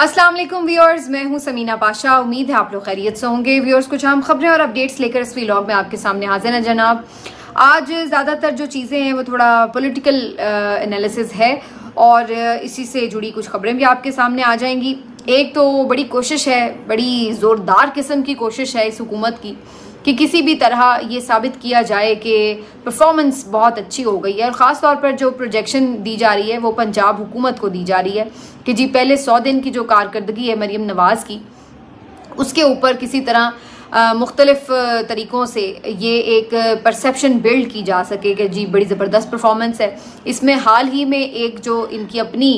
अस्सलाम वालेकुम व्यूअर्स, मैं हूं समीना पाशा। उम्मीद है आप लोग खैरियत से होंगे। व्यूअर्स, कुछ अहम खबरें और अपडेट्स लेकर इस व्लॉग में आपके सामने हाजिर हैं जनाब। आज ज़्यादातर जो चीज़ें हैं वो थोड़ा पॉलिटिकल एनालिसिस है और इसी से जुड़ी कुछ खबरें भी आपके सामने आ जाएंगी। एक तो बड़ी कोशिश है, बड़ी ज़ोरदार किस्म की कोशिश है इस हुकूमत की कि किसी भी तरह ये साबित किया जाए कि परफॉर्मेंस बहुत अच्छी हो गई है। और ख़ास तौर पर जो प्रोजेक्शन दी जा रही है वो पंजाब हुकूमत को दी जा रही है कि जी पहले 100 दिन की जो कारकर्दगी है मरीम नवाज़ की, उसके ऊपर किसी तरह मुख्तलिफ तरीक़ों से ये एक परसेप्शन बिल्ड की जा सके कि जी बड़ी ज़बरदस्त परफॉर्मेंस है। इसमें हाल ही में एक जो इनकी अपनी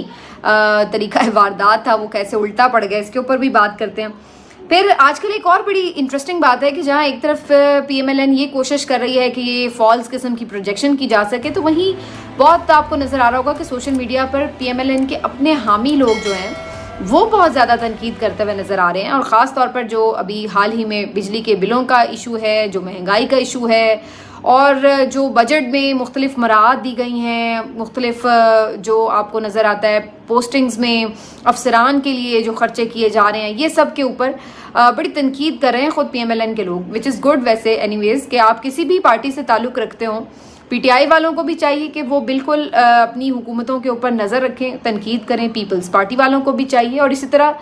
तरीक़ा वारदात था वो कैसे उल्टा पड़ गया, इसके ऊपर भी बात करते हैं। फिर आजकल एक और बड़ी इंटरेस्टिंग बात है कि जहाँ एक तरफ PMLN ये कोशिश कर रही है कि ये फॉल्स किस्म की प्रोजेक्शन की जा सके, तो वहीं बहुत आपको नज़र आ रहा होगा कि सोशल मीडिया पर PMLN के अपने हामी लोग जो हैं वो बहुत ज़्यादा तनकीद करते हुए नज़र आ रहे हैं। और ख़ास तौर पर जो अभी हाल ही में बिजली के बिलों का इशू है, जो महंगाई का इशू है और जो बजट में मुख्तलिफ मराहत दी गई हैं, मुख्तलिफ जो आपको नज़र आता है पोस्टिंग्स में अफसरान के लिए जो खर्चे किए जा रहे हैं, ये सब के ऊपर बड़ी तनकीद कर रहे हैं ख़ुद PMLN के लोग, विच इज़ गुड। वैसे एनीवेज़ कि आप किसी भी पार्टी से ताल्लुक़ रखते हों, PTI वालों को भी चाहिए कि वो बिल्कुल अपनी हुकूमतों के ऊपर नज़र रखें, तनकीद करें। पीपल्स पार्टी वालों को भी चाहिए और इसी तरह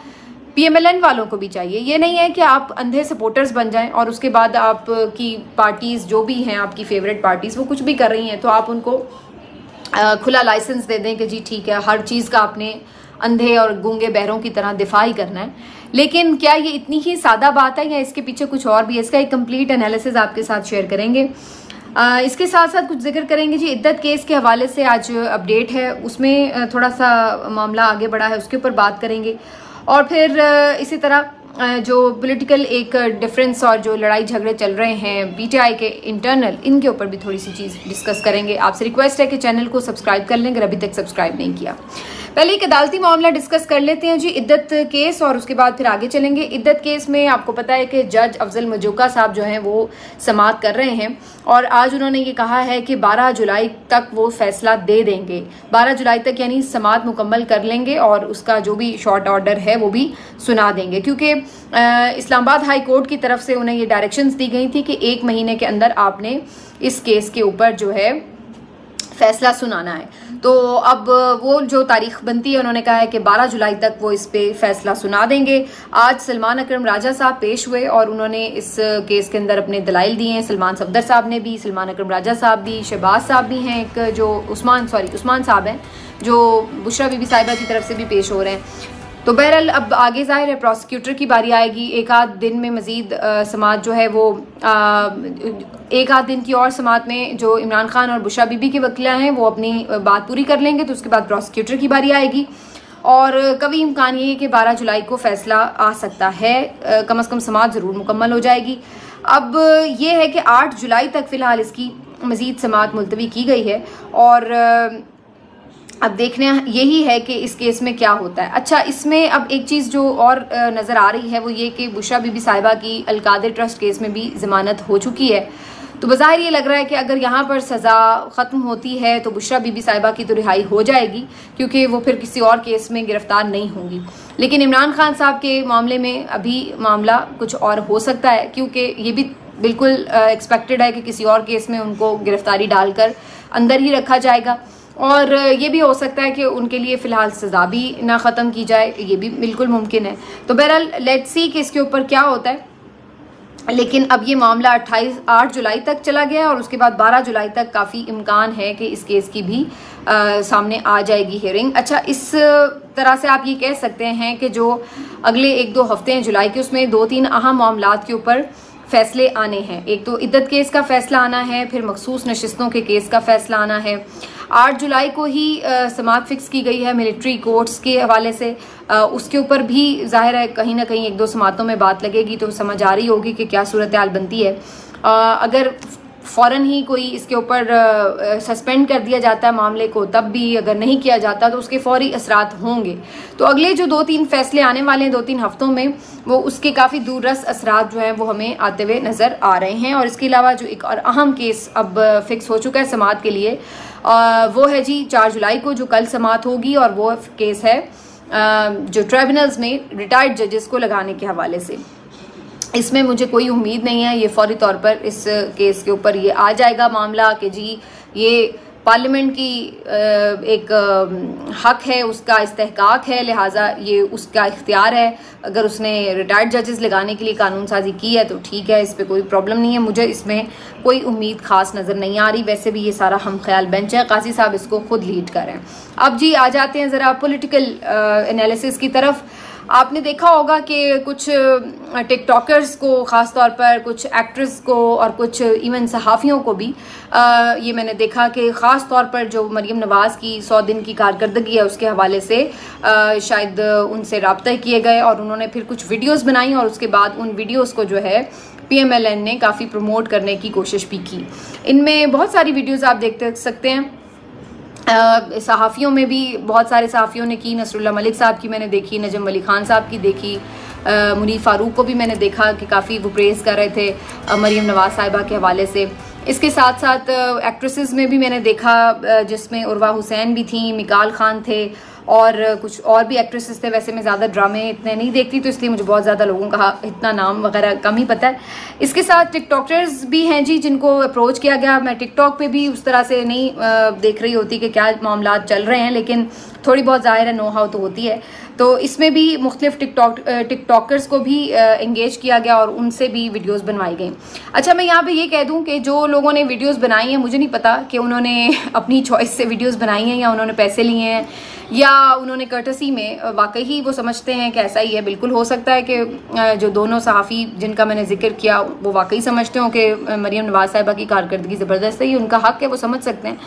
PMLN वालों को भी चाहिए। ये नहीं है कि आप अंधे सपोर्टर्स बन जाएं और उसके बाद आपकी पार्टीज़ जो भी हैं, आपकी फेवरेट पार्टीज़, वो कुछ भी कर रही हैं तो आप उनको खुला लाइसेंस दे दें कि जी ठीक है, हर चीज़ का आपने अंधे और गूंगे बहरों की तरह दिफा ही करना है। लेकिन क्या ये इतनी ही सादा बात है या इसके पीछे कुछ और भी है? इसका एक कंप्लीट एनालिसिस आपके साथ शेयर करेंगे। इसके साथ साथ कुछ जिक्र करेंगे जी इद्दत केस के हवाले से आज अपडेट है, उसमें थोड़ा सा मामला आगे बढ़ा है, उसके ऊपर बात करेंगे। और फिर इसी तरह जो पॉलिटिकल एक डिफरेंस और जो लड़ाई झगड़े चल रहे हैं PTI के इंटरनल, इनके ऊपर भी थोड़ी सी चीज़ डिस्कस करेंगे। आपसे रिक्वेस्ट है कि चैनल को सब्सक्राइब कर लें अगर अभी तक सब्सक्राइब नहीं किया। पहले एक अदालती मामला डिस्कस कर लेते हैं जी, इद्दत केस, और उसके बाद फिर आगे चलेंगे। इद्दत केस में आपको पता है कि जज अफजल मजूका साहब जो हैं वो समाअत कर रहे हैं और आज उन्होंने ये कहा है कि 12 जुलाई तक वो फैसला दे देंगे। 12 जुलाई तक यानी समाअत मुकम्मल कर लेंगे और उसका जो भी शॉर्ट ऑर्डर है वो भी सुना देंगे, क्योंकि इस्लामाबाद हाई कोर्ट की तरफ से उन्हें ये डायरेक्शंस दी गई थी कि 1 महीने के अंदर आपने इस केस के ऊपर जो है फैसला सुनाना है। तो अब वो जो तारीख बनती है, उन्होंने कहा है कि 12 जुलाई तक वो इस पे फैसला सुना देंगे। आज सलमान अकरम राजा साहब पेश हुए और उन्होंने इस केस के अंदर अपने दलाइल दिए हैं। सलमान सफदर साहब ने भी, सलमान अकरम राजा साहब भी, शहबाज साहब भी हैं, एक जो उस्मान साहब हैं जो बुशरा बीबी साहिबा की तरफ से भी पेश हो रहे हैं। तो बहरहाल अब आगे जाहिर है प्रोसिक्यूटर की बारी आएगी। एक आध दिन में मजीद समाअत जो है वो एक आध दिन की और समाअत में जो इमरान खान और बुशरा बीबी के वकील हैं वो अपनी बात पूरी कर लेंगे, तो उसके बाद प्रोसिक्यूटर की बारी आएगी और कभी इम्कान ये है कि 12 जुलाई को फैसला आ सकता है, कम से कम समाअत ज़रूर मुकम्मल हो जाएगी। अब ये है कि 8 जुलाई तक फ़िलहाल इसकी मजीद समाअत मुलतवी की गई है और अब देखना यही है कि इस केस में क्या होता है। अच्छा, इसमें अब एक चीज़ जो और नज़र आ रही है वो ये कि बुशरा बीबी साहिबा की अलकादिर ट्रस्ट केस में भी ज़मानत हो चुकी है, तो बज़ाहिर ये लग रहा है कि अगर यहाँ पर सज़ा ख़त्म होती है तो बुशरा बीबी साहिबा की तो रिहाई हो जाएगी, क्योंकि वो फिर किसी और केस में गिरफ्तार नहीं होंगी। लेकिन इमरान खान साहब के मामले में अभी मामला कुछ और हो सकता है, क्योंकि ये भी बिल्कुल एक्सपेक्टेड है कि किसी और केस में उनको गिरफ्तारी डालकर अंदर ही रखा जाएगा और ये भी हो सकता है कि उनके लिए फ़िलहाल सज़ा भी ना ख़त्म की जाए, ये भी बिल्कुल मुमकिन है। तो बहरहाल लेट्स सी कि इसके ऊपर क्या होता है। लेकिन अब ये मामला 8 जुलाई तक चला गया और उसके बाद 12 जुलाई तक काफ़ी इम्कान है कि इस केस की भी सामने आ जाएगी हियरिंग। अच्छा, इस तरह से आप ये कह सकते हैं कि जो अगले 1-2 हफ्ते हैं जुलाई के, उसमें 2-3 अहम मामलात के ऊपर फैसले आने हैं। एक तो इद्दत केस का फैसला आना है, फिर मखसूस नशिस्तों के केस का फैसला आना है। 8 जुलाई को ही समाअत फिक्स की गई है मिलिट्री कोर्ट्स के हवाले से, उसके ऊपर भी जाहिर है कहीं ना कहीं 1-2 समाअतों में बात लगेगी, तो समझ आ रही होगी कि क्या सूरत हाल बनती है। अगर फ़ौरन ही कोई इसके ऊपर सस्पेंड कर दिया जाता है मामले को, तब भी अगर नहीं किया जाता तो उसके फौरी असरात होंगे। तो अगले जो 2-3 फैसले आने वाले हैं 2-3 हफ्तों में, वो उसके काफ़ी दूररस असरात जो हैं वो हमें आते हुए नज़र आ रहे हैं। और इसके अलावा जो एक और अहम केस अब फिक्स हो चुका है समाअत के लिए, वो है जी 4 जुलाई को जो कल समाअत होगी, और वो केस है जो ट्राइब्यूनल्स में रिटायर्ड जजेस को लगाने के हवाले से। इसमें मुझे कोई उम्मीद नहीं है, ये फौरी तौर पर इस केस के ऊपर ये आ जाएगा मामला कि जी ये पार्लियामेंट की एक हक है, उसका इस्तेहकाक है, लिहाजा ये उसका इख्तियार है। अगर उसने रिटायर्ड जजेस लगाने के लिए कानून साजी की है तो ठीक है, इस पर कोई प्रॉब्लम नहीं है। मुझे इसमें कोई उम्मीद खास नज़र नहीं आ रही। वैसे भी ये सारा हम ख्याल बेंच है, काजी साहब इसको खुद लीड कर रहे हैं। अब जी आ जाते हैं ज़रा पॉलिटिकल एनालिसिस की तरफ। आपने देखा होगा कि कुछ टिकटॉकर्स को ख़ास तौर पर, कुछ एक्ट्रेस को और कुछ इवन सहाफ़ियों को भी ये मैंने देखा कि ख़ास तौर पर जो मरीम नवाज़ की 100 दिन की कारकर्दगी है उसके हवाले से शायद उनसे रब्ता किए गए और उन्होंने फिर कुछ वीडियोस बनाई और उसके बाद उन वीडियोस को जो है PMLN ने काफ़ी प्रमोट करने की कोशिश भी की। इनमें बहुत सारी वीडियोज़ आप देख सकते हैं। सहाफ़ियों में भी बहुत सारे सहाफ़ियों ने की। नसरुल्लाह मलिक साहब की मैंने देखी, नजम वली खान साहब की देखी, मुनीर फ़ारूक को भी मैंने देखा कि काफ़ी वो प्रेज़ कर रहे थे मरीम नवाज़ साहिबा के हवाले से। इसके साथ साथ एक्ट्रेसेस में भी मैंने देखा जिसमें उर्वा हुसैन भी थी, मिकाल खान थे और कुछ और भी एक्ट्रेसेस थे। वैसे मैं ज़्यादा ड्रामे इतने नहीं देखती तो इसलिए मुझे बहुत ज़्यादा लोगों का इतना नाम वगैरह कम ही पता है। इसके साथ टिकटॉकर्स भी हैं जी जिनको अप्रोच किया गया। मैं टिकटॉक पे भी उस तरह से नहीं देख रही होती कि क्या मामला चल रहे हैं, लेकिन थोड़ी बहुत ज़ाहिर है नो हाउ तो होती है। तो इसमें भी मुख्तलिफ टिकटॉकर्स को भी इंगेज किया गया और उनसे भी वीडियोस बनवाई गई। अच्छा, मैं यहाँ पे ये कह दूँ कि जो लोगों ने वीडियोस बनाई हैं, मुझे नहीं पता कि उन्होंने अपनी चॉइस से वीडियोस बनाई हैं या उन्होंने पैसे लिए हैं या उन्होंने कर्टसी में वाकई ही वो समझते हैं कि ऐसा ही है। बिल्कुल हो सकता है कि जो दोनों सहाफ़ी जिनका मैंने जिक्र किया वो वाकई समझते हो कि मरीम नवाज़ साहिबा की कारकर्दगी ज़बरदस्त है, ये उनका हक़ है, वो समझ सकते हैं।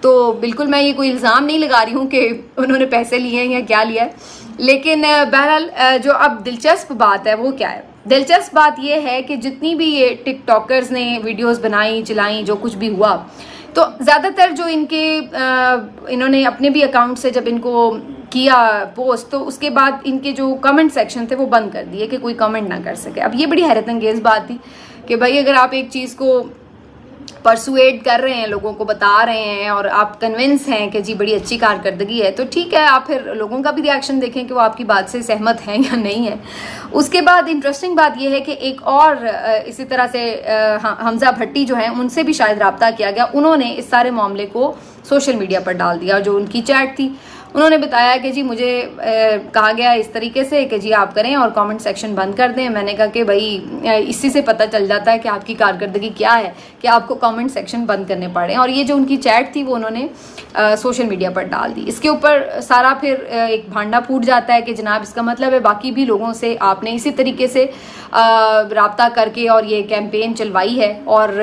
तो बिल्कुल मैं ये कोई इल्ज़ाम नहीं लगा रही हूँ कि उन्होंने पैसे लिए हैं या क्या लिया है। लेकिन बहरहाल जो अब दिलचस्प बात है वो क्या है? दिलचस्प बात यह है कि जितनी भी ये टिकटॉकर्स ने वीडियोस बनाई चलाई, जो कुछ भी हुआ, तो ज़्यादातर जो इन्होंने अपने भी अकाउंट से जब इनको किया पोस्ट, तो उसके बाद इनके जो कमेंट सेक्शन थे वो बंद कर दिए कि कोई कमेंट ना कर सके। अब ये बड़ी हैरत अंगेज़ बात थी कि भाई अगर आप एक चीज़ को परसुएड कर रहे हैं, लोगों को बता रहे हैं और आप कन्विंस हैं कि जी बड़ी अच्छी कारकर्दगी है, तो ठीक है, आप फिर लोगों का भी रिएक्शन देखें कि वो आपकी बात से सहमत हैं या नहीं है। उसके बाद इंटरेस्टिंग बात यह है कि एक और इसी तरह से हमजा भट्टी जो हैं उनसे भी शायद रब्ता किया गया। उन्होंने इस सारे मामले को सोशल मीडिया पर डाल दिया। जो उनकी चैट थी उन्होंने बताया कि जी मुझे कहा गया इस तरीके से कि जी आप करें और कमेंट सेक्शन बंद कर दें। मैंने कहा कि भाई इसी से पता चल जाता है कि आपकी कारकर्दगी क्या है कि आपको कमेंट सेक्शन बंद करने पड़े। और ये जो उनकी चैट थी वो उन्होंने सोशल मीडिया पर डाल दी। इसके ऊपर सारा फिर एक भांडा फूट जाता है कि जनाब इसका मतलब है बाकी भी लोगों से आपने इसी तरीके से राब्ता करके और ये कैंपेन चलवाई है और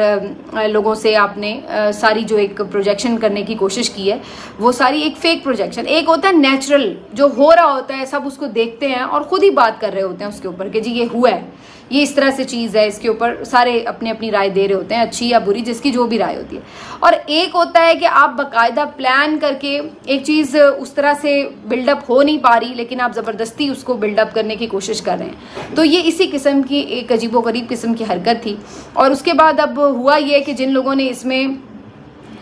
लोगों से आपने सारी जो एक प्रोजेक्शन करने की कोशिश की है वो सारी एक फेक प्रोजेक्शन। एक होता है नेचुरल, जो हो रहा होता है, सब उसको देखते हैं और खुद ही बात कर रहे होते हैं उसके ऊपर कि जी ये हुआ है, ये इस तरह से चीज़ है, इसके ऊपर सारे अपनी अपनी राय दे रहे होते हैं, अच्छी या बुरी, जिसकी जो भी राय होती है। और एक होता है कि आप बाकायदा प्लान करके एक चीज़ उस तरह से बिल्डअप हो नहीं पा रही, लेकिन आप ज़बरदस्ती उसको बिल्डअप करने की कोशिश कर रहे हैं। तो ये इसी किस्म की एक अजीबोगरीब किस्म की हरकत थी। और उसके बाद अब हुआ ये कि जिन लोगों ने इसमें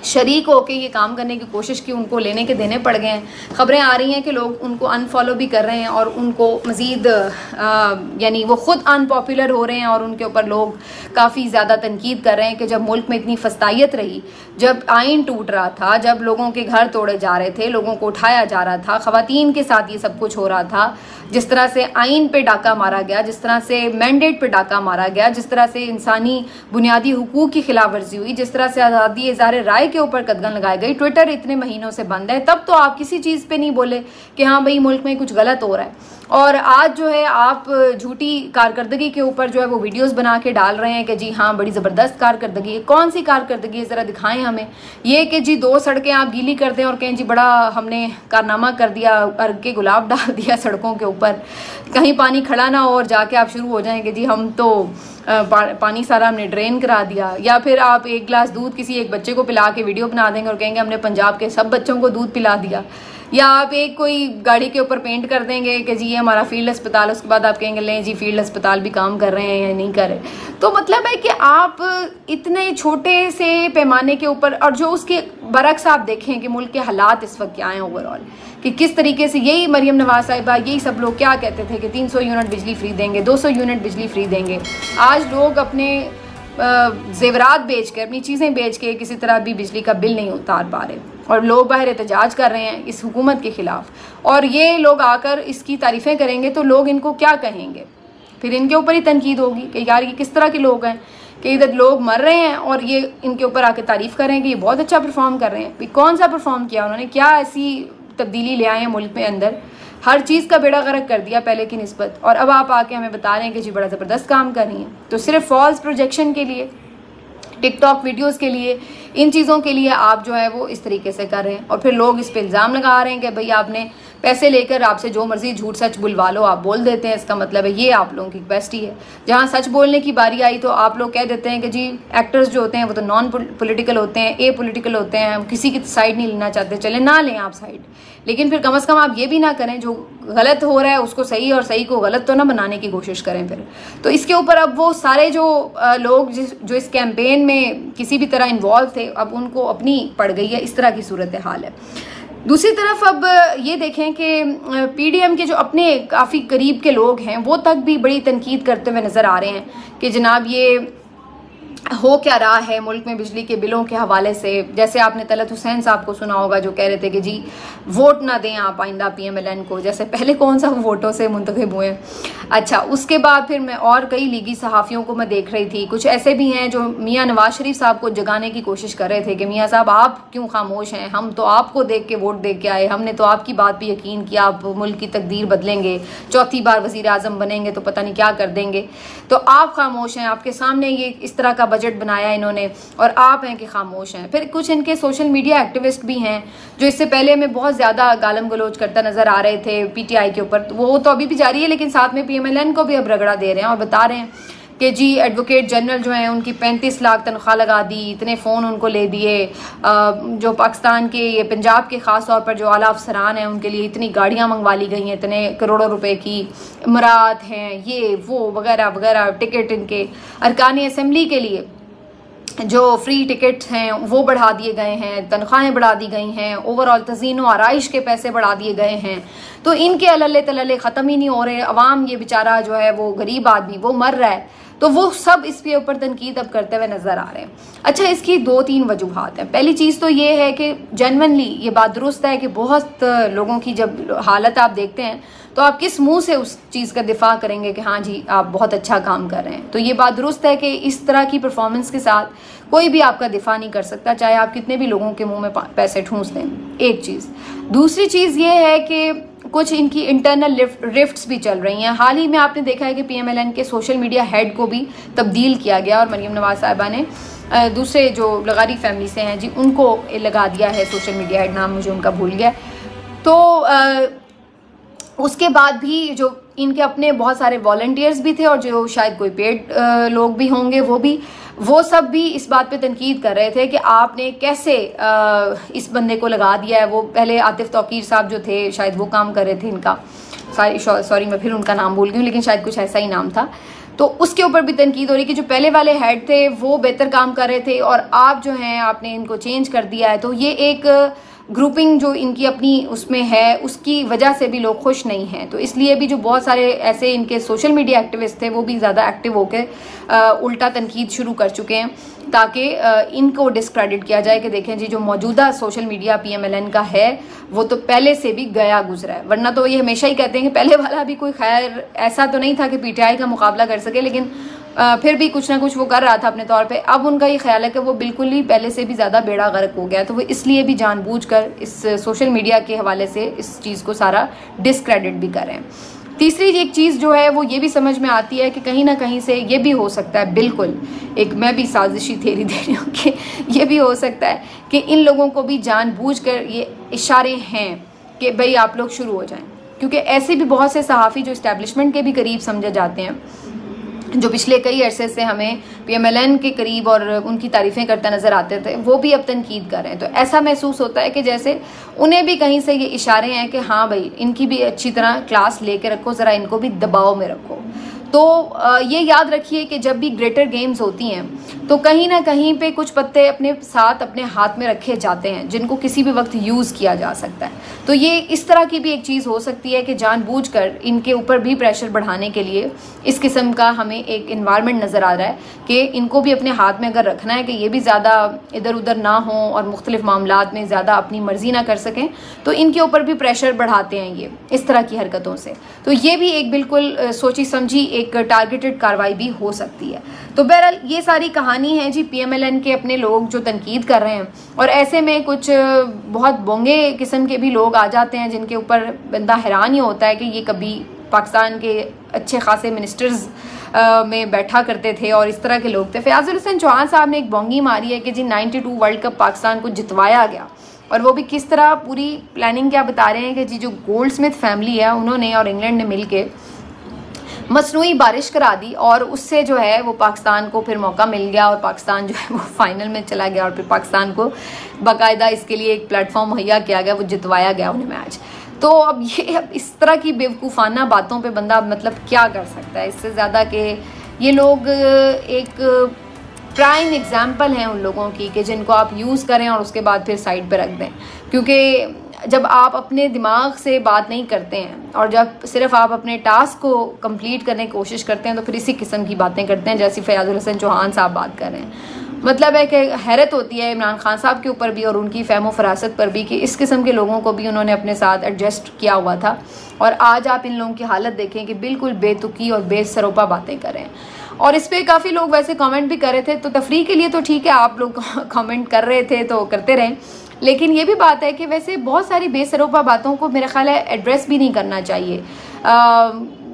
शरीक होकर ये काम करने की कोशिश की उनको लेने के देने पड़ गए हैं। ख़बरें आ रही हैं कि लोग उनको अनफॉलो भी कर रहे हैं और उनको मज़ीद यानी वो ख़ुद अनपॉपुलर हो रहे हैं और उनके ऊपर लोग काफ़ी ज़्यादा तनकीद कर रहे हैं कि जब मुल्क में इतनी फस्तायत रही, जब आइन टूट रहा था, जब लोगों के घर तोड़े जा रहे थे, लोगों को उठाया जा रहा था, ख़वातीन के साथ ये सब कुछ हो रहा था, जिस तरह से आइन पे डाका मारा गया, जिस तरह से मैंडेट पे डाका मारा गया, जिस तरह से इंसानी बुनियादी हुकूक की खिलाफ वर्जी हुई, जिस तरह से आज़ादी इज़हार राय के ऊपर कदगन लगाई गई, ट्विटर इतने महीनों से बंद है, तब तो आप किसी चीज़ पे नहीं बोले कि हाँ भाई मुल्क में कुछ गलत हो रहा है। और आज जो है आप झूठी कारकर्दगी के ऊपर जो है वो वीडियोस बना के डाल रहे हैं कि जी हाँ बड़ी ज़बरदस्त कारकर्दगी है। कौन सी कारकर्दगी है, ज़रा दिखाएं हमें। ये कि जी 2 सड़कें आप गीली कर दें और कहें जी बड़ा हमने कारनामा कर दिया, अर्ग के गुलाब डाल दिया सड़कों के ऊपर, कहीं पानी खड़ा ना हो और जाके आप शुरू हो जाएंगे जी हम तो पानी सारा हमने ड्रेन करा दिया। या फिर आप एक गिलास दूध किसी एक बच्चे को पिला के वीडियो बना देंगे और कहेंगे हमने पंजाब के सब बच्चों को दूध पिला दिया। या आप एक कोई गाड़ी के ऊपर पेंट कर देंगे कि जी ये हमारा फील्ड अस्पताल, उसके बाद आप कहेंगे ले जी फील्ड अस्पताल भी काम कर रहे हैं या नहीं कर रहे। तो मतलब है कि आप इतने छोटे से पैमाने के ऊपर, और जो उसके बरक्स आप देखें कि मुल्क के हालात इस वक्त क्या हैं ओवरऑल, कि किस तरीके से यही मरियम नवाज साहिबा, यही सब लोग क्या कहते थे कि 300 यूनिट बिजली फ्री देंगे, 200 यूनिट बिजली फ्री देंगे। आज लोग अपने जेवरात बेच के, अपनी चीज़ें बेच के किसी तरह भी बिजली का बिल नहीं उतार पा रहे, और लोग बाहर एहतजाज कर रहे हैं इस हुकूमत के ख़िलाफ़। और ये लोग आकर इसकी तारीफ़ें करेंगे तो लोग इनको क्या कहेंगे, फिर इनके ऊपर ही तनकीद होगी कि यार ये किस तरह के लोग हैं कि इधर लोग मर रहे हैं और ये इनके ऊपर आके तारीफ़ करेंगे ये बहुत अच्छा परफॉर्म कर रहे हैं। कौन सा परफॉर्म किया उन्होंने, क्या ऐसी तब्दीली ले आए हैं मुल्क में अंदर, हर चीज़ का बेड़ा गर्क कर दिया पहले की निस्बत, और अब आप आके हमें बता रहे हैं कि जी बड़ा ज़बरदस्त काम कर रही हैं। तो सिर्फ फॉल्स प्रोजेक्शन के लिए, टिकटॉक वीडियोस के लिए, इन चीज़ों के लिए आप जो है वो इस तरीके से कर रहे हैं। और फिर लोग इस पे इल्ज़ाम लगा रहे हैं कि भाई आपने पैसे लेकर आपसे जो मर्जी झूठ सच बुलवा लो, आप बोल देते हैं, इसका मतलब है ये आप लोगों की कैपेसिटी है। जहाँ सच बोलने की बारी आई तो आप लोग कह देते हैं कि जी एक्टर्स जो होते हैं वो तो नॉन पॉलिटिकल होते हैं, ए पॉलिटिकल होते हैं, हम किसी की साइड नहीं लेना चाहते, चले ना लें आप साइड, लेकिन फिर कम से कम आप ये भी ना करें जो गलत हो रहा है उसको सही और सही को गलत तो ना बनाने की कोशिश करें फिर। तो इसके ऊपर अब वो सारे जो लोग जो इस कैंपेन में किसी भी तरह इन्वॉल्व थे, अब उनको अपनी पड़ गई है, इस तरह की सूरत हाल है। दूसरी तरफ अब ये देखें कि पीडीएम के जो अपने काफ़ी करीब के लोग हैं वो तक भी बड़ी तनकीद करते हुए नज़र आ रहे हैं कि जनाब ये हो क्या रहा है मुल्क में बिजली के बिलों के हवाले से। जैसे आपने तलत हुसैन साहब को सुना होगा जो कह रहे थे कि जी वोट ना दें आप आइंदा पीएमएलएन को, जैसे पहले कौन सा वोटों से मुंतखब हुए। अच्छा, उसके बाद फिर मैं और कई लीगी सहाफ़ियों को मैं देख रही थी, कुछ ऐसे भी हैं जो मियाँ नवाज शरीफ साहब को जगाने की कोशिश कर रहे थे कि मियाँ साहब आप क्यों खामोश हैं, हम तो आपको देख के वोट दे के आए, हमने तो आपकी बात पर यकीन किया आप मुल्क की तकदीर बदलेंगे, चौथी बार वज़ीर आज़म बनेंगे तो पता नहीं क्या कर देंगे, तो आप खामोश हैं, आपके सामने ये इस तरह का बजट बनाया इन्होंने और आप हैं कि खामोश हैं। फिर कुछ इनके सोशल मीडिया एक्टिविस्ट भी हैं जो इससे पहले हमें बहुत ज़्यादा गालम गलोच करता नज़र आ रहे थे पीटीआई के ऊपर, वो तो अभी भी जारी है, लेकिन साथ में पीएमएलएन को भी अब रगड़ा दे रहे हैं और बता रहे हैं कि जी एडवोकेट जनरल जो हैं उनकी 35 लाख तनख्वाह लगा दी, इतने फ़ोन उनको ले दिए, जो पाकिस्तान के ये पंजाब के ख़ास तौर पर जो आला अफसरान हैं उनके लिए इतनी गाड़ियाँ मंगवा ली गई हैं, इतने करोड़ों रुपए की इमारत हैं, ये वो वगैरह वगैरह, टिकट इनके अरकान असेंबली के लिए जो फ्री टिकट्स हैं वो बढ़ा दिए गए हैं, तनख्वाहें बढ़ा दी गई हैं, ओवरऑल तज़ीन व आराइश के पैसे बढ़ा दिए गए हैं। तो इनके अलल्ले तलल्ले ख़त्म ही नहीं हो रहे, अवाम ये बेचारा जो है वो गरीब आदमी वो मर रहा है, तो वो सब इसके ऊपर तनकीद अब करते हुए नज़र आ रहे हैं। अच्छा, इसकी 2-3 वजूहात हैं। पहली चीज़ तो ये है कि जेन्युइनली ये बात दुरुस्त है कि बहुत लोगों की जब हालत आप देखते हैं तो आप किस मुंह से उस चीज़ का दिफा करेंगे कि हाँ जी आप बहुत अच्छा काम कर रहे हैं। तो ये बात दुरुस्त है कि इस तरह की परफॉर्मेंस के साथ कोई भी आपका दिफा नहीं कर सकता, चाहे आप कितने भी लोगों के मुंह में पैसे ठूंस दें, एक चीज़। दूसरी चीज़ ये है कि कुछ इनकी इंटरनल रिफ्ट्स भी चल रही हैं। हाल ही में आपने देखा है कि पीएमएलएन के सोशल मीडिया हेड को भी तब्दील किया गया और मरियम नवाज साहिबा ने दूसरे जो लगारी फैमिली से हैं जी उनको लगा दिया है सोशल मीडिया हेड, नाम मुझे उनका भूल गया। तो उसके बाद भी जो इनके अपने बहुत सारे वॉलंटियर्स भी थे और जो शायद कोई पेड लोग भी होंगे वो सब भी इस बात पे तनकीद कर रहे थे कि आपने कैसे इस बंदे को लगा दिया है। वो पहले आतिफ तौकीर साहब जो थे शायद वो काम कर रहे थे इनका, सॉरी मैं फिर उनका नाम भूल गई हूँ, लेकिन शायद कुछ ऐसा ही नाम था। तो उसके ऊपर भी तनकीद हो रही कि जो पहले वाले हेड थे वो बेहतर काम कर रहे थे और आप जो हैं आपने इनको चेंज कर दिया है। तो ये एक ग्रुपिंग जो इनकी अपनी उसमें है उसकी वजह से भी लोग खुश नहीं हैं। तो इसलिए भी जो बहुत सारे ऐसे इनके सोशल मीडिया एक्टिविस्ट थे वो भी ज़्यादा एक्टिव होकर उल्टा तनकीद शुरू कर चुके हैं ताकि इनको डिस्क्रेडिट किया जाए कि देखें जी जो मौजूदा सोशल मीडिया पीएमएलएन का है वो तो पहले से भी गया गुजरा है। वरना तो ये हमेशा ही कहते हैं कि पहले वाला भी कोई खैर ऐसा तो नहीं था कि पीटीआई का मुकाबला कर सके, लेकिन फिर भी कुछ ना कुछ वो कर रहा था अपने तौर पे। अब उनका ये ख्याल है कि वो बिल्कुल ही पहले से भी ज़्यादा बेड़ा गर्क हो गया, तो वो इसलिए भी जानबूझकर इस सोशल मीडिया के हवाले से इस चीज़ को सारा डिस्क्रेडिट भी कर रहे हैं। तीसरी एक चीज़ जो है वो ये भी समझ में आती है कि कहीं ना कहीं से ये भी हो सकता है, बिल्कुल एक मैं भी साजिशी थ्योरी दे रही हूँ कि ये भी हो सकता है कि इन लोगों को भी जानबूझकर ये इशारे हैं कि भाई आप लोग शुरू हो जाएं, क्योंकि ऐसे भी बहुत से सहाफ़ी जो इस्टेब्लिशमेंट के भी करीब समझे जाते हैं जो पिछले कई अरसे से हमें PMLN के करीब और उनकी तारीफ़ें करते नज़र आते थे, वो भी अब तनकीद कर रहे हैं। तो ऐसा महसूस होता है कि जैसे उन्हें भी कहीं से ये इशारे हैं कि हाँ भाई, इनकी भी अच्छी तरह क्लास लेके रखो, ज़रा इनको भी दबाव में रखो। तो ये याद रखिए कि जब भी ग्रेटर गेम्स होती हैं तो कहीं ना कहीं पे कुछ पत्ते अपने साथ अपने हाथ में रखे जाते हैं जिनको किसी भी वक्त यूज़ किया जा सकता है। तो ये इस तरह की भी एक चीज़ हो सकती है कि जानबूझकर इनके ऊपर भी प्रेशर बढ़ाने के लिए इस किस्म का हमें एक इन्वायरमेंट नज़र आ रहा है कि इनको भी अपने हाथ में अगर रखना है कि ये भी ज़्यादा इधर उधर ना हों और मुख्तलिफ मामलात में ज़्यादा अपनी मर्जी ना कर सकें, तो इनके ऊपर भी प्रेशर बढ़ाते हैं ये इस तरह की हरकतों से। तो ये भी एक बिल्कुल सोची समझी एक टारगेटेड कार्रवाई भी हो सकती है। तो बहरहाल ये सारी कहानी है जी PMLN के अपने लोग जो तनकीद कर रहे हैं, और ऐसे में कुछ बहुत बोंगे किस्म के भी लोग आ जाते हैं जिनके ऊपर बंदा हैरान ही होता है कि ये कभी पाकिस्तान के अच्छे खासे मिनिस्टर्स में बैठा करते थे और इस तरह के लोग थे। फयाजुल हसन चौहान साहब ने एक बोंगी मारी है कि जी 92 वर्ल्ड कप पाकिस्तान को जितवाया गया, और वो भी किस तरह पूरी प्लानिंग क्या बता रहे हैं कि जी जो गोल्डस्मिथ फैमिली है उन्होंने और इंग्लैंड ने मिल के मसनूई बारिश करा दी और उससे जो है वो पाकिस्तान को फिर मौका मिल गया और पाकिस्तान जो है वो फाइनल में चला गया और फिर पाकिस्तान को बाकायदा इसके लिए एक प्लेटफॉर्म मुहैया किया गया, वो जितवाया गया उन्हें मैच। तो अब ये इस तरह की बेवकूफ़ाना बातों पे बंदा मतलब क्या कर सकता है इससे ज़्यादा कि ये लोग एक प्राइम एग्जाम्पल हैं उन लोगों की कि जिनको आप यूज़ करें और उसके बाद फिर साइड पे रख दें। क्योंकि जब आप अपने दिमाग से बात नहीं करते हैं और जब सिर्फ आप अपने टास्क को कंप्लीट करने की कोशिश करते हैं तो फिर इसी किस्म की बातें करते हैं जैसी फयाजुल हसन चौहान साहब बात कर रहे हैं। मतलब है कि हैरत होती है इमरान खान साहब के ऊपर भी और उनकी फ़हम फरासत पर भी कि इस किस्म के लोगों को भी उन्होंने अपने साथ एडजस्ट किया हुआ था, और आज आप इन लोगों की हालत देखें कि बिल्कुल बेतुकी और बेसरोपा बातें कर रहे हैं। और इस पर काफ़ी लोग वैसे कमेंट भी कर रहे थे, तो तफरीह के लिए तो ठीक है, आप लोग कमेंट कर रहे थे तो करते रहें, लेकिन ये भी बात है कि वैसे बहुत सारी बेसरोपा बातों को मेरा ख्याल है एड्रेस भी नहीं करना चाहिए।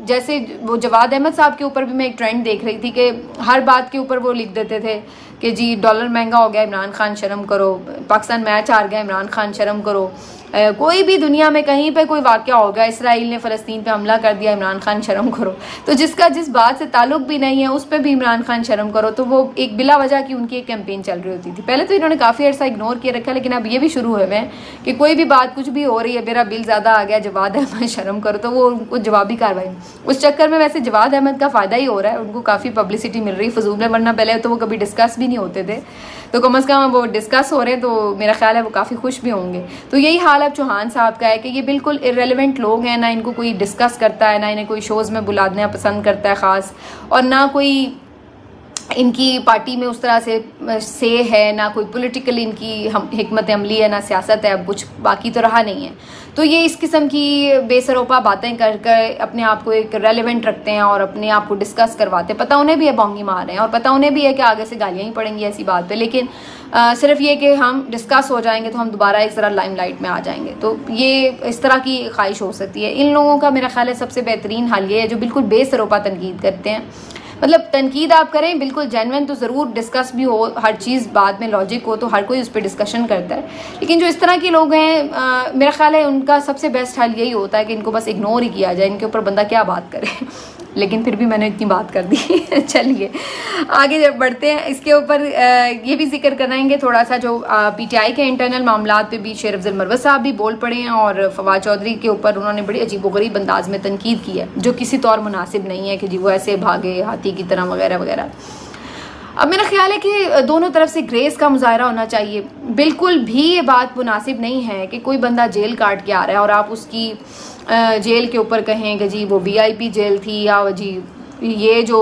जैसे वो जवाद अहमद साहब के ऊपर भी मैं एक ट्रेंड देख रही थी कि हर बात के ऊपर वो लिख देते थे कि जी डॉलर महंगा हो गया, इमरान खान शर्म करो, पाकिस्तान मैच हार गया, इमरान खान शर्म करो, कोई भी दुनिया में कहीं पे कोई वाक़या हो गया, इसराइल ने फ़लस्तीन पे हमला कर दिया, इमरान खान शर्म करो। तो जिसका जिस बात से ताल्लुक़ भी नहीं है उस पर भी इमरान खान शर्म करो। तो वो एक बिला वजह की उनकी एक कैंपेन चल रही होती थी। पहले तो इन्होंने काफ़ी अर्सा इग्नोर किया रखा, लेकिन अब ये भी शुरू हुए हैं कि कोई भी बात कुछ भी हो रही है, मेरा बिल ज़्यादा आ गया, जवाद अहमद शर्म करो, तो वो उनको जवाबी कार्रवाई। उस चक्कर में वैसे जवाद अहमद का फ़ायदा ही हो रहा है, उनको काफ़ी पब्लिसिटी मिल रही है फजूल में, वरना पहले तो वो कभी डिस्कस भी नहीं होते थे। तो कम अज़ कम वो डिस्कस हो रहे हैं तो मेरा ख्याल है वो काफ़ी खुश भी होंगे। तो यही हाल अब चौहान साहब का है कि ये बिल्कुल इररेलेवेंट लोग हैं, ना इनको कोई डिस्कस करता है, ना इन्हें कोई शोज़ में बुलाना पसंद करता है ख़ास, और ना कोई इनकी पार्टी में उस तरह से है, ना कोई पॉलिटिकल इनकी हिकमत अमली है, ना सियासत है, अब कुछ बाकी तो रहा नहीं है। तो ये इस किस्म की बेसरोपा बातें कर कर अपने आप को एक रेलेवेंट रखते हैं और अपने आप को डिस्कस करवाते हैं। पता उन्हें भी है बोंगी मार रहे हैं और पता उन्हें भी है कि आगे से गालियाँ ही पड़ेंगी ऐसी बात पे, लेकिन सिर्फ ये कि हम डिस्कस हो जाएंगे तो हम दोबारा एक ज़रा लाइमलाइट में आ जाएंगे। तो ये इस तरह की ख्वाहिश हो सकती है। इन लोगों का मेरा ख्याल है सबसे बेहतरीन हाल ये है जो बिल्कुल बेसरोपा तनकीद करते हैं। मतलब तनकीद आप करें बिल्कुल जेन्युइन, तो ज़रूर डिस्कस भी हो, हर चीज़ बाद में लॉजिक हो, तो हर कोई उस पर डिस्कशन करता है। लेकिन जो इस तरह के लोग हैं मेरा ख्याल है उनका सबसे बेस्ट हल यही होता है कि इनको बस इग्नोर ही किया जाए, इनके ऊपर बंदा क्या बात करे। लेकिन फिर भी मैंने इतनी बात कर दी। चलिए आगे जब बढ़ते हैं, इसके ऊपर ये भी जिक्र कराएंगे थोड़ा सा जो PTI के इंटरनल मामलात पे भी शेर अफजल मरवत साहब भी बोल पड़े हैं और फवाद चौधरी के ऊपर उन्होंने बड़ी अजीबोगरीब अंदाज में तनकीद की है जो किसी तौर मुनासिब नहीं है कि जी वो ऐसे भागे हाथी की तरह वगैरह वगैरह। अब मेरा ख्याल है कि दोनों तरफ से ग्रेस का मुजाहरा होना चाहिए। बिल्कुल भी ये बात मुनासिब नहीं है कि कोई बंदा जेल काट के आ रहा है और आप उसकी जेल के ऊपर कहें कि जी वो VIP जेल थी या जी ये जो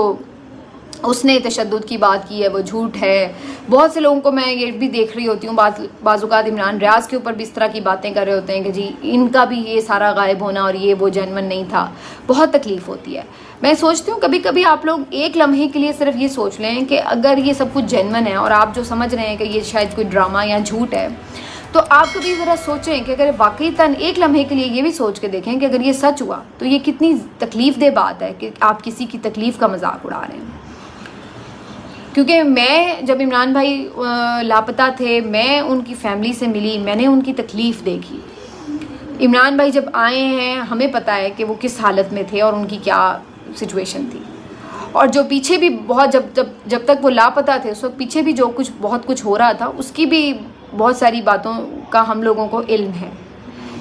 उसने तशद्दुद की बात की है वो झूठ है। बहुत से लोगों को मैं ये भी देख रही होती हूँ बाज़-औक़ात इमरान रियाज के ऊपर भी इस तरह की बातें कर रहे होते हैं कि जी इनका भी ये सारा गायब होना और ये वो जेन्युइन नहीं था। बहुत तकलीफ़ होती है। मैं सोचती हूँ कभी कभी आप लोग एक लम्हे के लिए सिर्फ ये सोच लें कि अगर ये सब कुछ जेन्युइन है और आप जो समझ रहे हैं कि ये शायद कोई ड्रामा या झूठ है, तो आप कभी ज़रा सोचें कि अगर वाक़ईतन एक लम्हे के लिए ये भी सोच के देखें कि अगर ये सच हुआ तो ये कितनी तकलीफ़ दे बात है कि आप किसी की तकलीफ़ का मजाक उड़ा रहे हैं। क्योंकि मैं जब इमरान भाई लापता थे, मैं उनकी फैमिली से मिली, मैंने उनकी तकलीफ़ देखी। इमरान भाई जब आए हैं हमें पता है कि वो किस हालत में थे और उनकी क्या सिचुएशन थी। और जो पीछे भी बहुत जब तक वो लापता थे उस वक्त पीछे भी जो कुछ बहुत कुछ हो रहा था उसकी भी बहुत सारी बातों का हम लोगों को इल्म है।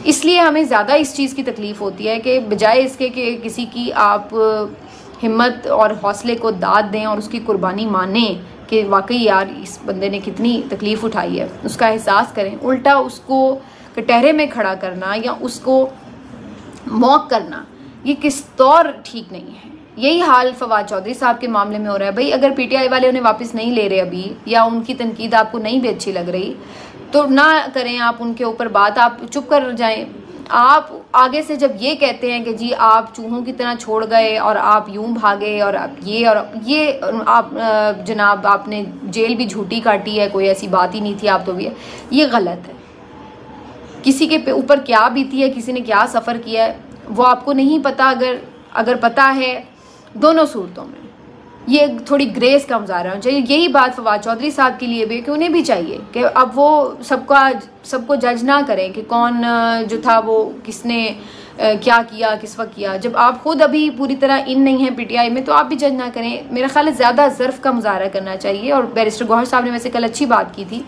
इसलिए हमें ज़्यादा इस चीज़ की तकलीफ़ होती है कि बजाय इसके कि किसी की आप हिम्मत और हौसले को दाद दें और उसकी कुर्बानी मानें कि वाकई यार इस बंदे ने कितनी तकलीफ़ उठाई है, उसका एहसास करें, उल्टा उसको कटहरे में खड़ा करना या उसको मौक करना ये किस तौर ठीक नहीं है। यही हाल फवाद चौधरी साहब के मामले में हो रहा है। भाई अगर पीटीआई वाले उन्हें वापस नहीं ले रहे अभी, या उनकी तनकीद आपको नहीं भी अच्छी लग रही, तो ना करें आप उनके ऊपर बात, आप चुप कर जाएं। आप आगे से जब ये कहते हैं कि जी आप चूहों की तरह छोड़ गए और आप यूं भागे और आप ये आप जनाब आपने जेल भी झूठी काटी है, कोई ऐसी बात ही नहीं थी, आप तो भी है, ये गलत है। किसी के ऊपर क्या बीती है, किसी ने क्या सफ़र किया है वो आपको नहीं पता। अगर पता है, दोनों सूरतों में ये थोड़ी ग्रेस का मुजाहरा होना चाहिए। यही बात फवाद चौधरी साहब के लिए भी कि उन्हें भी चाहिए कि अब वो सबको जज ना करें कि कौन जो था वो किसने क्या किया, किस वक्त किया। जब आप खुद अभी पूरी तरह इन नहीं हैं पीटीआई में तो आप भी जज ना करें। मेरा ख्याल है ज़्यादा ज़र्फ़ का मुजाहरा करना चाहिए। और बैरिस्टर गौहर साहब ने वैसे कल अच्छी बात की थी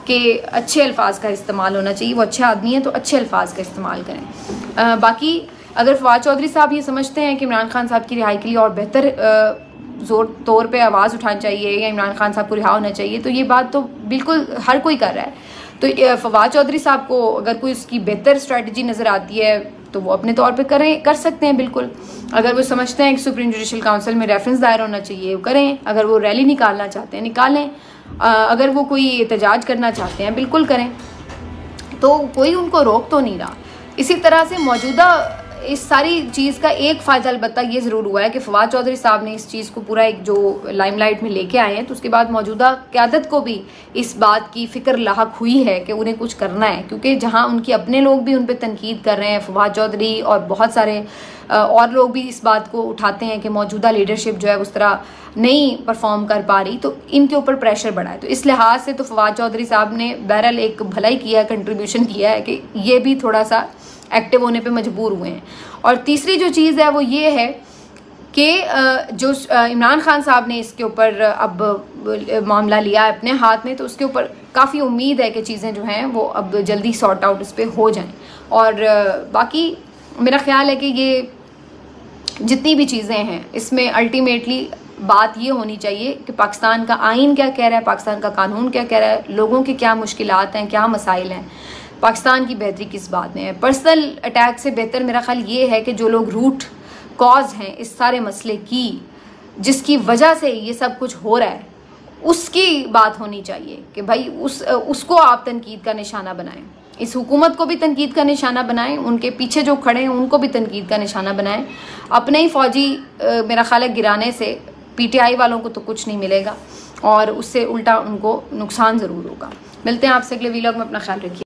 कि अच्छे अल्फाज का इस्तेमाल होना चाहिए। वो अच्छे आदमी हैं तो अच्छे अल्फाज का इस्तेमाल करें। बाकी अगर फवाद चौधरी साहब ये समझते हैं कि इमरान खान साहब की रिहाई के लिए और बेहतर ज़ोर तौर पे आवाज़ उठानी चाहिए या इमरान खान साहब को रिहा होना चाहिए, तो ये बात तो बिल्कुल हर कोई कर रहा है। तो फवाद चौधरी साहब को अगर कोई उसकी बेहतर स्ट्रेटजी नज़र आती है तो वो अपने तौर पे कर सकते हैं बिल्कुल। अगर वो समझते हैं कि सुप्रीम जुडिशल काउंसिल में रेफरेंस दायर होना चाहिए वो करें। अगर वो रैली निकालना चाहते हैं निकालें। अगर वो कोई एहतजाज करना चाहते हैं बिल्कुल करें, तो कोई उनको रोक तो नहीं रहा। इसी तरह से मौजूदा इस सारी चीज़ का एक फ़ायदा अलबत्ता ये ज़रूर हुआ है कि फवाद चौधरी साहब ने इस चीज़ को पूरा एक जो लाइमलाइट में लेके आए हैं, तो उसके बाद मौजूदा क़यादत को भी इस बात की फ़िक्र लाहक हुई है कि उन्हें कुछ करना है। क्योंकि जहां उनके अपने लोग भी उन पर तनकीद कर रहे हैं, फवाद चौधरी और बहुत सारे और लोग भी इस बात को उठाते हैं कि मौजूदा लीडरशिप जो है उस तरह नहीं परफॉर्म कर पा रही, तो इनके ऊपर प्रेशर बढ़ा है। तो इस लिहाज से तो फवाद चौधरी साहब ने बहरहाल एक भलाई किया है, कंट्रीब्यूशन किया है कि ये भी थोड़ा सा एक्टिव होने पे मजबूर हुए हैं। और तीसरी जो चीज़ है वो ये है कि जो इमरान खान साहब ने इसके ऊपर अब मामला लिया है अपने हाथ में, तो उसके ऊपर काफ़ी उम्मीद है कि चीज़ें जो हैं वो अब जल्दी सॉर्ट आउट इस पर हो जाएं। और बाकी मेरा ख्याल है कि ये जितनी भी चीज़ें हैं इसमें अल्टीमेटली बात ये होनी चाहिए कि पाकिस्तान का आइन क्या कह रहा है, पाकिस्तान का कानून क्या कह रहा है, लोगों के क्या मुश्किलात हैं, क्या मसाइल हैं, पाकिस्तान की बेहतरी किस बात में है। पर्सनल अटैक से बेहतर मेरा ख्याल ये है कि जो लोग रूट कॉज हैं इस सारे मसले की, जिसकी वजह से ये सब कुछ हो रहा है, उसकी बात होनी चाहिए कि भाई उसको आप तनकीद का निशाना बनाएं। इस हुकूमत को भी तनकीद का निशाना बनाएं, उनके पीछे जो खड़े हैं उनको भी तनकीद का निशाना बनाएं। अपने ही फौजी मेरा ख्याल है गिराने से पीटीआई वालों को तो कुछ नहीं मिलेगा और उससे उल्टा उनको नुकसान ज़रूर होगा। मिलते हैं आपसे अगले वीलॉग में, अपना ख्याल रखिए।